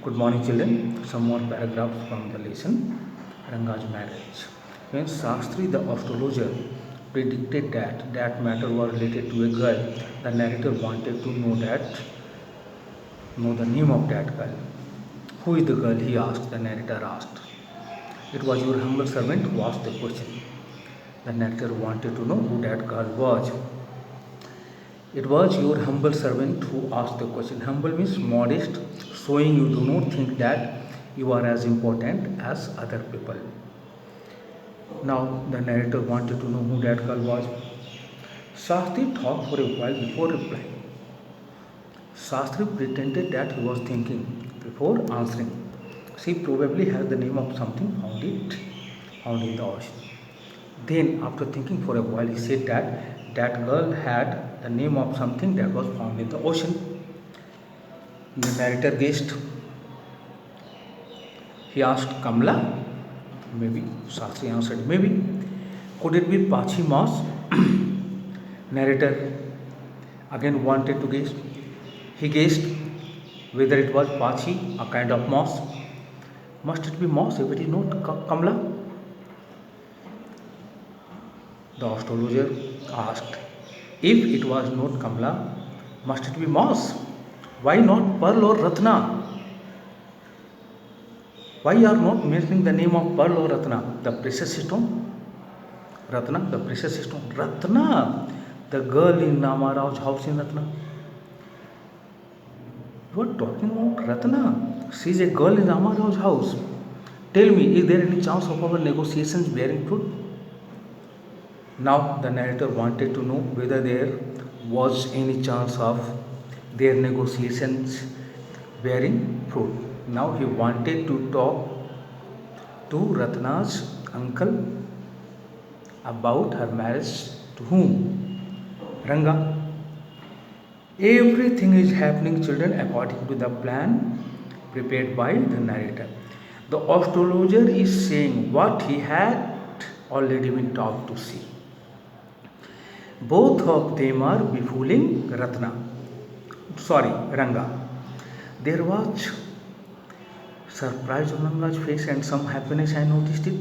Good morning, children. Some more paragraphs from the lesson Ranga's marriage. When Shastri, the astrologer, predicted that matter was related to a girl, the narrator wanted to know the name of that girl. Who is the girl? He asked. The narrator asked. It was your humble servant who asked the question. The narrator wanted to know who that girl was. It was your humble servant who asked the question. Humble means modest, showing you do not think that you are as important as other people. Now the narrator wanted to know who that girl was. Shastri thought for a while before replying. Shastri pretended that he was thinking before answering. She probably has the name of something found in the ocean. Then, after thinking for a while, he said that girl had the name of something that was found in the ocean. The narrator guessed. He asked, Kamla? Maybe. Shastri answered, maybe. Could it be Pachi moss? Narrator again wanted to guess. He guessed whether it was Pachi, a kind of moss. Must it be moss if it is not Kamla? The astrologer asked. If it was not Kamla, must it be moss? Why not pearl or Ratna? Why are not mentioning the name of pearl or Ratna? The precious stone? Ratna, the precious stone. Ratna, the girl in Ramarao's house in Ratna. You are talking about Ratna. She is a girl in Ramarao's house. Tell me, is there any chance of our negotiations bearing fruit? Now the narrator wanted to know whether there was any chance of their negotiations bearing fruit. Now he wanted to talk to Ratna's uncle about her marriage to whom? Ranga. Everything is happening, children, according to the plan prepared by the narrator. The astrologer is saying what he had already been taught to see. Both of them are befooling Ranga. There was surprise on Ranga's face and some happiness. I noticed it.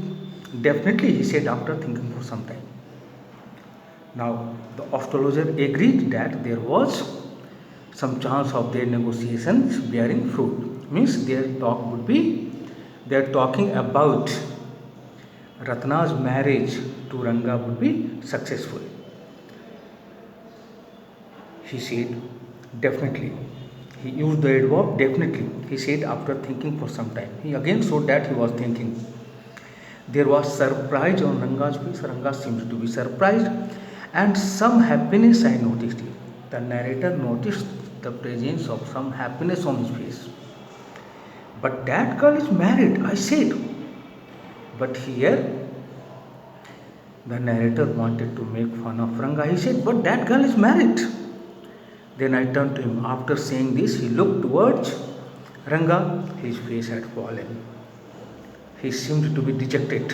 Definitely, he said after thinking for some time. Now, the astrologer agreed that there was some chance of their negotiations bearing fruit. Means they're talking about Ratna's marriage to Ranga would be successful. He said, definitely. He used the adverb definitely. He said after thinking for some time. He again showed that he was thinking. There was surprise on Ranga's face. Ranga seemed to be surprised and some happiness I noticed here. The narrator noticed the presence of some happiness on his face. But that girl is married, I said. But here the narrator wanted to make fun of Ranga. He said, but that girl is married. Then I turned to him. After saying this, he looked towards Ranga. His face had fallen. He seemed to be dejected.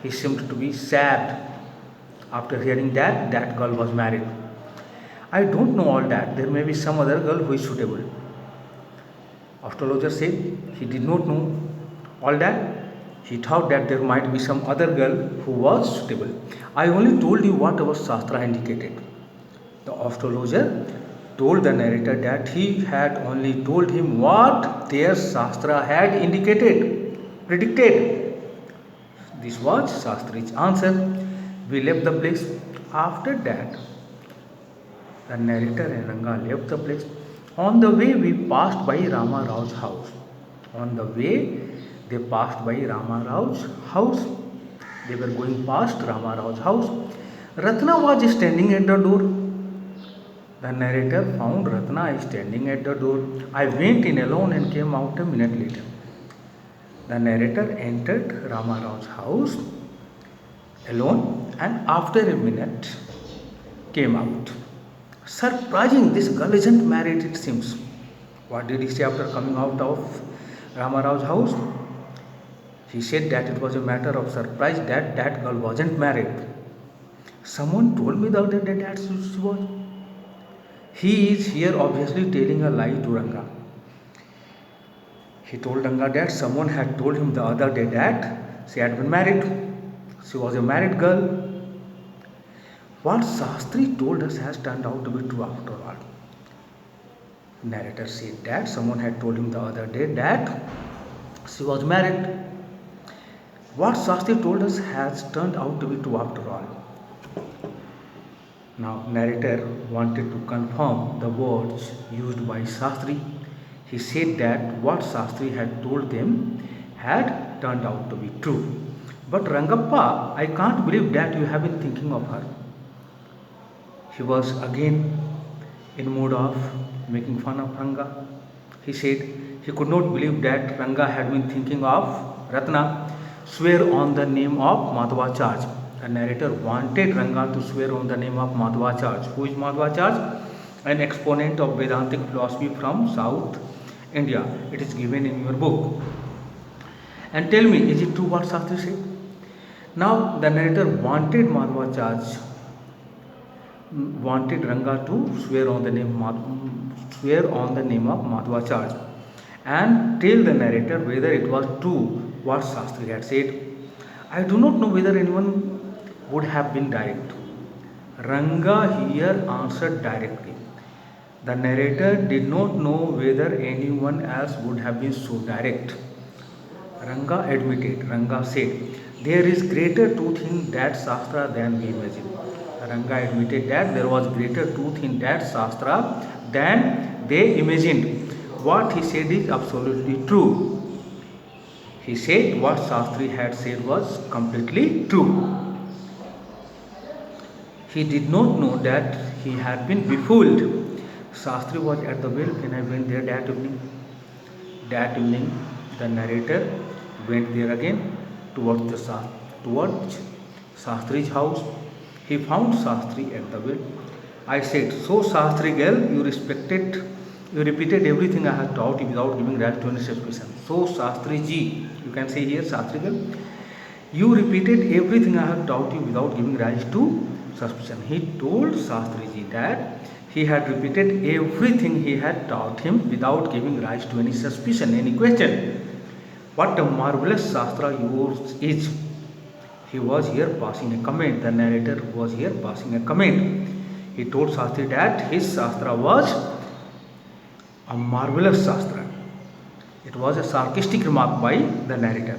He seemed to be sad. After hearing that girl was married. I don't know all that. There may be some other girl who is suitable. Astrologer said he did not know all that. He thought that there might be some other girl who was suitable. I only told you what our Shastra indicated. The astrologer told the narrator that he had only told him what their Shastra had predicted. This was Shastri's answer. We left the place. After that, the narrator and Ranga left the place. On the way, we passed by Rama Rao's house. On the way, they passed by Rama Rao's house. They were going past Rama Rao's house. Ratna was standing at the door. The narrator found Ratna standing at the door. I went in alone and came out a minute later. The narrator entered Rama Rao's house alone and after a minute came out. Surprising, this girl isn't married, it seems. What did he say after coming out of Rama Rao's house? He said that it was a matter of surprise that girl wasn't married. Someone told me the other day that she was. He is here obviously telling a lie to Ranga. He told Ranga that someone had told him the other day that she had been married. She was a married girl. What Shastri told us has turned out to be true after all. Narrator said that someone had told him the other day that she was married. What Shastri told us has turned out to be true after all. Now, narrator wanted to confirm the words used by Shastri. He said that what Shastri had told them had turned out to be true. But Rangappa, I can't believe that you have been thinking of her. He was again in mood of making fun of Ranga. He said he could not believe that Ranga had been thinking of Ratna swear on the name of Madhvacharya. The narrator wanted Ranga to swear on the name of Madhvacharya. Who is Madhvacharya? An exponent of Vedantic philosophy from South India. It is given in your book. And tell me, is it true what Shastri said? Now the narrator wanted Madhvacharya, wanted Ranga to swear on the name of Madhvacharya and tell the narrator whether it was true what Shastri had said. I do not know whether anyone would have been direct. Ranga here answered directly. The narrator did not know whether anyone else would have been so direct. Ranga admitted, Ranga said, there is greater truth in that Shastra than we imagine. Ranga admitted that there was greater truth in that Shastra than they imagined. What he said is absolutely true. He said what Shastri had said was completely true. He did not know that he had been befooled. Shastri was at the well when I went there that evening. That evening, the narrator went there again towards Shastri's house. He found Shastri at the well. I said, so Shastri girl, you repeated everything I had taught you without giving rise to any suspicion. So Shastri ji, you can say here Shastri girl, you repeated everything I had taught you without giving rise to suspicion. He told Shastri ji that he had repeated everything he had taught him without giving rise to any suspicion, any question. What a marvelous Shastra yours is. He was here passing a comment. The narrator was here passing a comment. He told Shastri that his Shastra was a marvelous Shastra. It was a sarcastic remark by the narrator.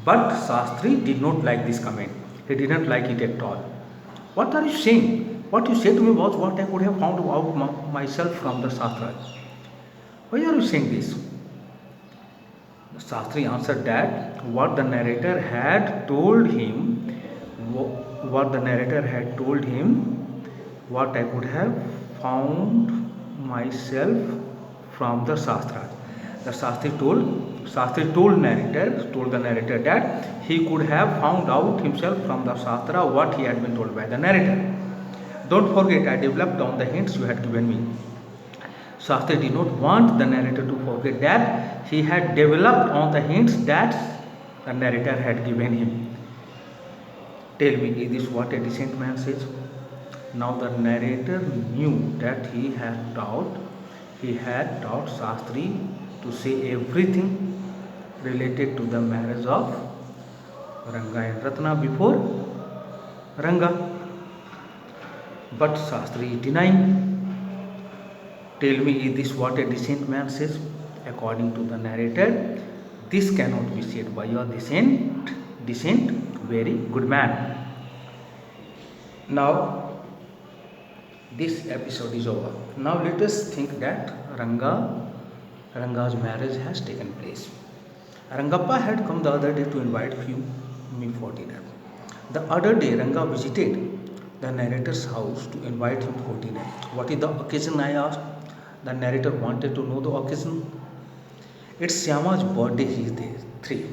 But Shastri did not like this comment. He didn't like it at all. What are you saying? What you said to me was what I could have found out myself from the Shastra. Why are you saying this? Shastri answered that what the narrator had told him, what I could have found myself from the Shastra. The Shastri told the narrator that he could have found out himself from the Shastra what he had been told by the narrator. Don't forget, I developed on the hints you had given me. Shastri did not want the narrator to forget that he had developed on the hints that the narrator had given him. Tell me, is this what a decent man says? Now the narrator knew that he had taught Shastri to say everything related to the marriage of Ranga and Ratna before Ranga. But Shastri is denying. Tell me, is this what a decent man says? According to the narrator, this cannot be said by a decent, very good man. Now, this episode is over. Now let us think that Ranga's marriage has taken place. Rangappa had come the other day to invite me for dinner. The other day, Ranga visited the narrator's house to invite him for dinner. What is the occasion, I asked. The narrator wanted to know the occasion. It's Syama's birthday, he is there. 3.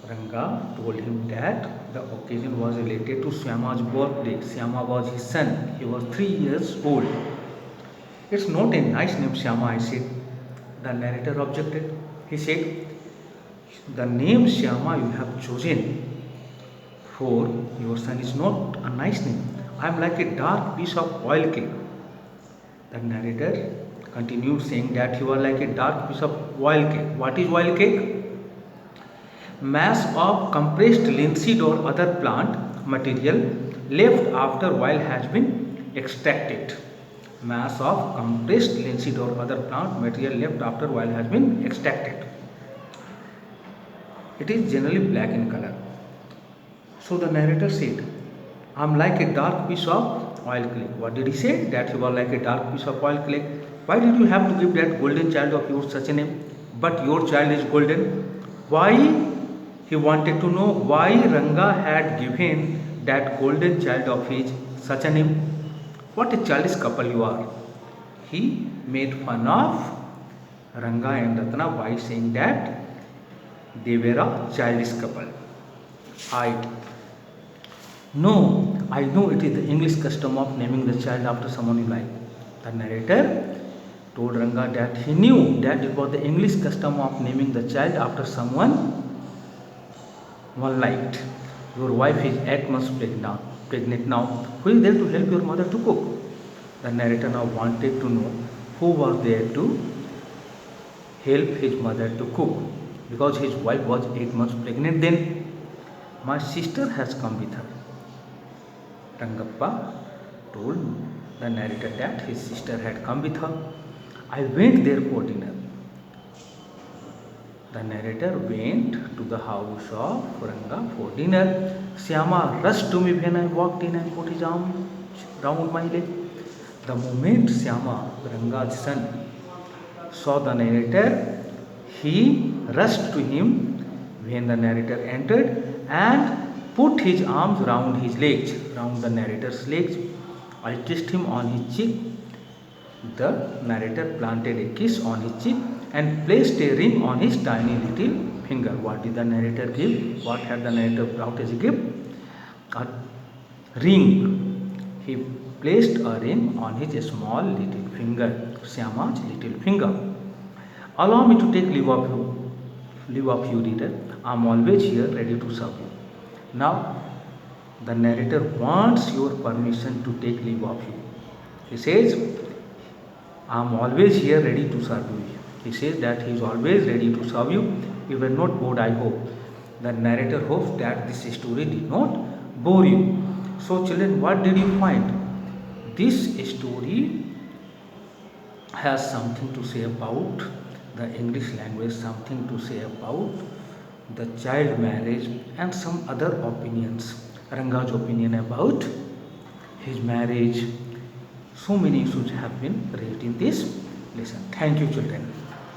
Ranga told him that the occasion was related to Syama's birthday. Syama was his son. He was 3 years old. It's not a nice name, Syama, I said. The narrator objected. He said, the name Syama you have chosen for your son is not a nice name. I am like a dark piece of oil cake. The narrator continued saying that he was like a dark piece of oil cake. What is oil cake? Mass of compressed linseed or other plant material left after oil has been extracted. Mass of compressed linseed or other plant material left after oil has been extracted. It is generally black in color. So the narrator said, I'm like a dark piece of oil clay. What did he say? That he was like a dark piece of oil clay. Why did you have to give that golden child of yours such a name? But your child is golden. Why? He wanted to know why Ranga had given that golden child of his such a name. What a childish couple you are. He made fun of Ranga and Ratna by saying that they were a childish couple. I know it is the English custom of naming the child after someone you like. The narrator told Ranga that he knew that it was the English custom of naming the child after someone one liked. Your wife is 8 months pregnant now. Who is there to help your mother to cook? The narrator now wanted to know who was there to help his mother to cook, because his wife was 8 months pregnant then. My sister has come with her. Rangappa told the narrator that his sister had come with her. I went there for dinner. The narrator went to the house of Ranga for dinner. Syama rushed to me when I walked in and put his arm round my leg. The moment Syama, Ranga's son, saw the narrator, he rushed to him when the narrator entered and put his arms round his legs, round the narrator's legs. I kissed him on his cheek. The narrator planted a kiss on his cheek and placed a ring on his tiny little finger. What did the narrator give? What had the narrator brought as a gift? A ring. He placed a ring on his small little finger, Syama's little finger. Allow me to take leave of you, reader. I am always here ready to serve you. Now, the narrator wants your permission to take leave of you. He says, I am always here ready to serve you. He says that he is always ready to serve you. You were not bored, I hope. The narrator hopes that this story did not bore you. So children, what did you find? This story has something to say about the English language, something to say about the child marriage and some other opinions. Ranga's opinion about his marriage. So many issues have been raised in this lesson. Thank you, children.